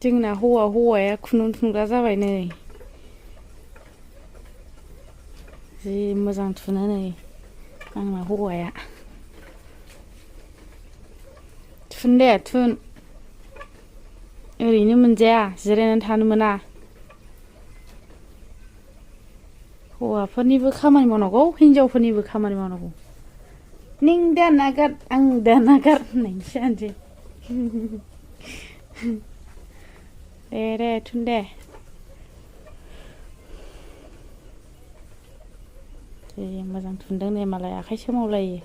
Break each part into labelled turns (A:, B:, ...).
A: जोंना हौवाया खुन्दुं थुनग्रा जाबाय नै जि मोजां थुनो नै आंना हौवाया थुन दे थुन ओरैनो मोनजाया जिरायनानै थानो मोना हौवाफोरनिबो खामानि मावनांगौ हिनजावफोरनिबो खामानि मावनांगौ नों दा नागार आं दा नागार होननायसो जानोसै दे थुन दे जि मोजां थुनदों नै मालाय आखाइ सोमावलायो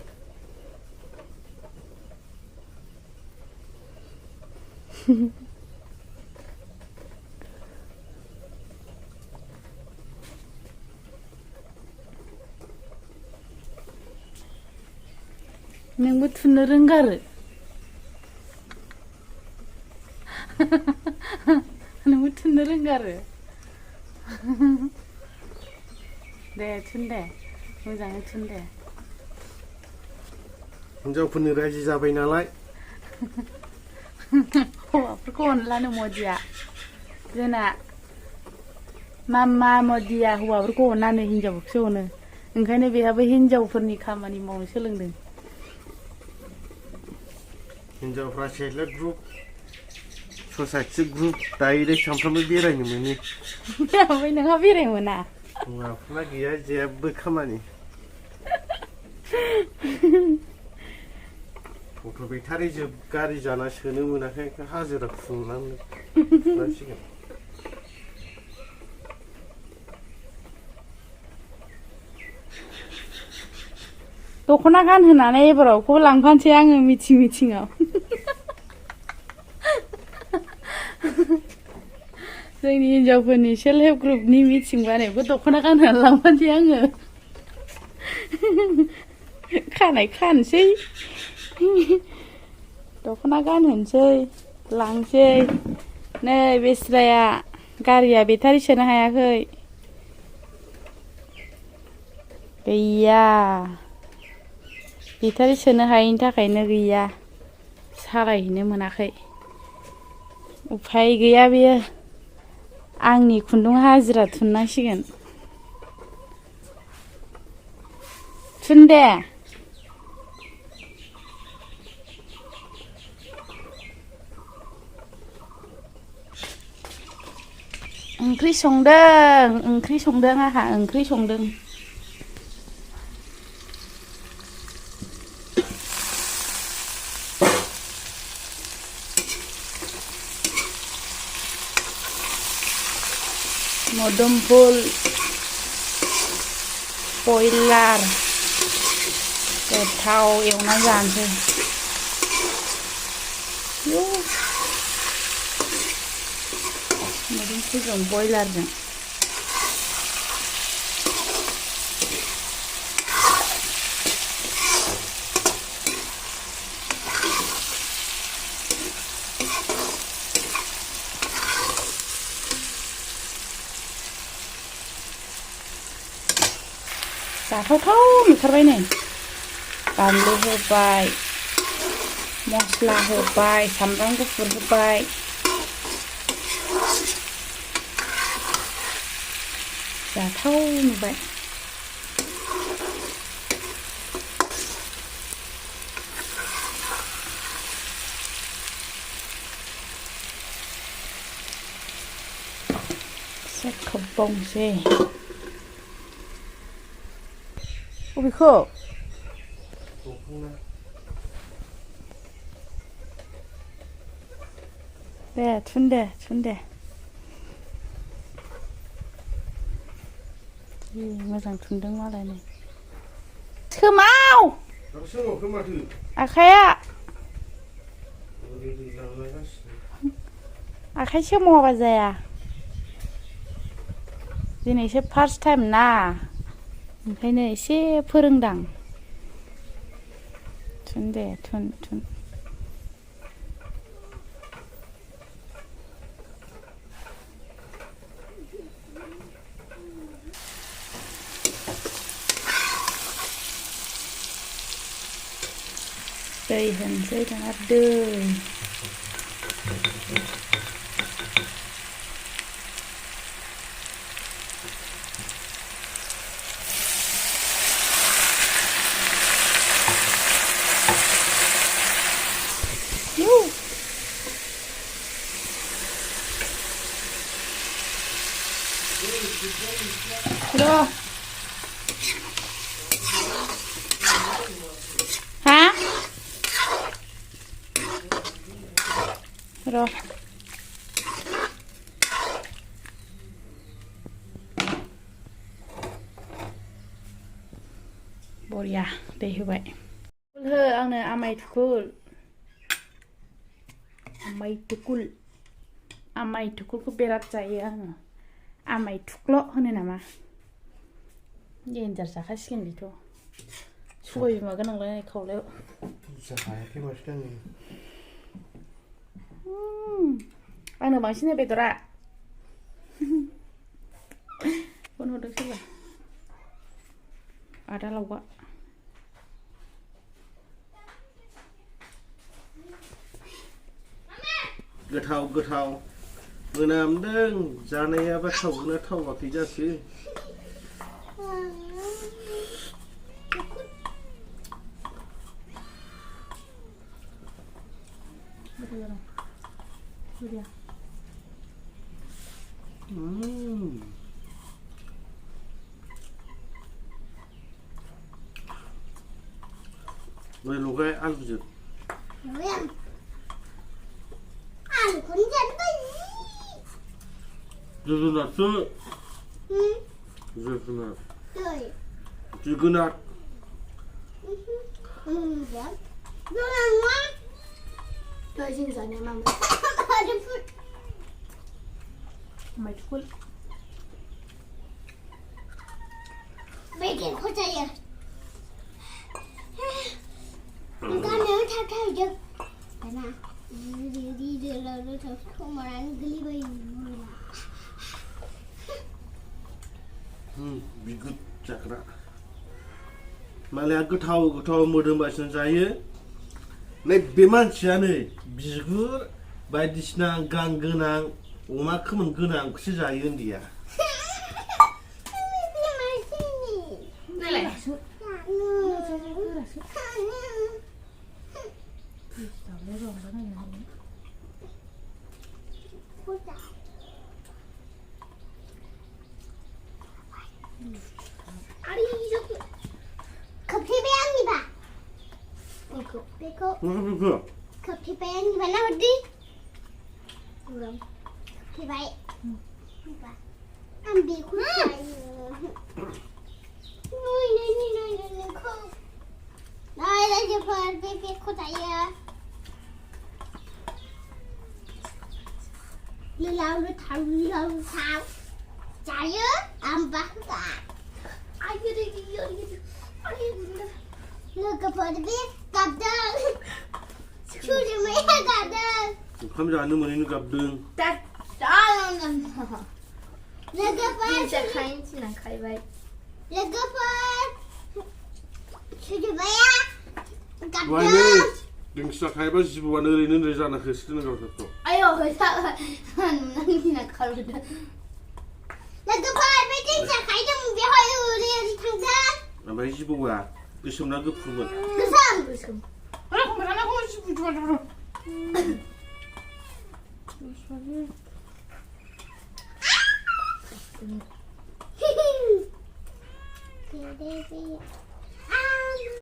A: नोंबो थुननो रोंगारो नोंबो थुननो रोंगारो दे थुन दे मोजाङै थुन दे
B: हिनजावफोरनि रायजो जाबाय नालाय
A: हौवाफोरखौ अनलानो मदिया जोंना मामा मदिया हौवाफोरखौ अनानो हिनजावफोरखौसो अनो ओंखायनो बेहाबो हिनजावफोरनि खामानि मावनो सोलोंदों
B: हिनजावफ्रा self help group society group direct सानफ्रामबो बेरायनो मोनो
A: ओमफ्राय नोंहा बेरायनो मोना
B: हौवाफोरना गैया जेबो खामानि गथ' बेटारि जोब गारि जाना सोनो मोनाखै हाजिरा खुंनांसिगोन
A: दख'ना गानहोनानै एबारावखौबो लांफानोसै आङो मिथिङाव जोंनि हिनजावफोरनि सेल्फ हेल्प ग्रुपनि मिथिं बानायखौ दख'ना गानहोनानै लांफानोसै आङो खानाय खानोसै दख'ना गानहोनोसै लांसै नै बेस्राया गारिया बेटारि सोनो हायाखै गैया बेटारि सोनो हायैनि थाखायनो गैया सालायहैनो मोनाखै उफाय गैया बेयो आंनि खुन्दुं हाजिरा थुननांसिगोन थुन दे ओंख्रि संदों आंहा ओंख्रि संदों मोदोमफुल बयलार गोथाव एवना जानोसै मोदोमफुलजों बयलारजों जाथावथाव नुथारबाय नै बानलु होबाय मस्ला होबाय सामब्राम गुफुर होबाय जाथाव नुबाय एसे खोबबावनोसै बबेखौ दे थुन दे जि मोजां थुनदों मालाय सोमाव आखाइया आखाइ सोमावाबा जाया दिनैसो फार्स्ट टाइम ना ओंखायनो एसे फोरोंदां थुन दे थुन दै होनोसै दाना दै Rồi. Hả? Rồi. Boriya, दै होबाय हो आंनो आमाय थुकुल आमाय थुकुलखौ बिराद जायो आङो आमाय थुख्ल' होनो नामा देन्जार जाखासिगोन बेथ' सबाय बिमा गोनांलाय खावलायाव
B: जाखायाखै माथो आङो
A: आंनो बांसिन हो बेदरा फन हरदों सोरबा आदा लावगा
B: गोथाव गोथाव मोनामदों जानायाबा थावगोना थावाखै जाखो 왜 लगाय आलुजों जोगोनारसो जोगोनार जोगोनार
A: आमाय थुकुल
C: Mấy có chạy à? Con nhớ theo theo chứ? Thế nào? Đi là nó thật không mà đánh cái ly
B: bigut जाग्रा मालाया गोथाव गोथाव मोदोमबासिनो जायो नै बे मानसिया नै बिगुर बायदिसिना गां गोनां अमा खोमोन गोनांखौसो जायो उन्दैया
C: 커피 배양이 봐. 이거 커피 배양이 봐 나 어디? 그럼 커피 봐. 봐. 안 비고 있어요. 노이 코. 나이라 저 베베 코다야. 일라우르 타루라우 사. 자유 안 봐. Look for the big garden. Choose me a garden.
B: Không ra nữa mà nên gặp đường.
C: Look for the Look for choose me a
B: Vay
C: garden.
B: ne? Đừng sợ hay bác sĩ buồn ơi nên người ra là khởi sự nó gặp được.
C: Ayo, sao nanti nak kalau dah. Look for the big sakai dong biar hari thằng ra.
B: Mà bác sĩ buồn à? Cứ sống nó cứ phụ mình.
C: Cứ xong.
A: không phải nó không chịu rồi
C: Baby.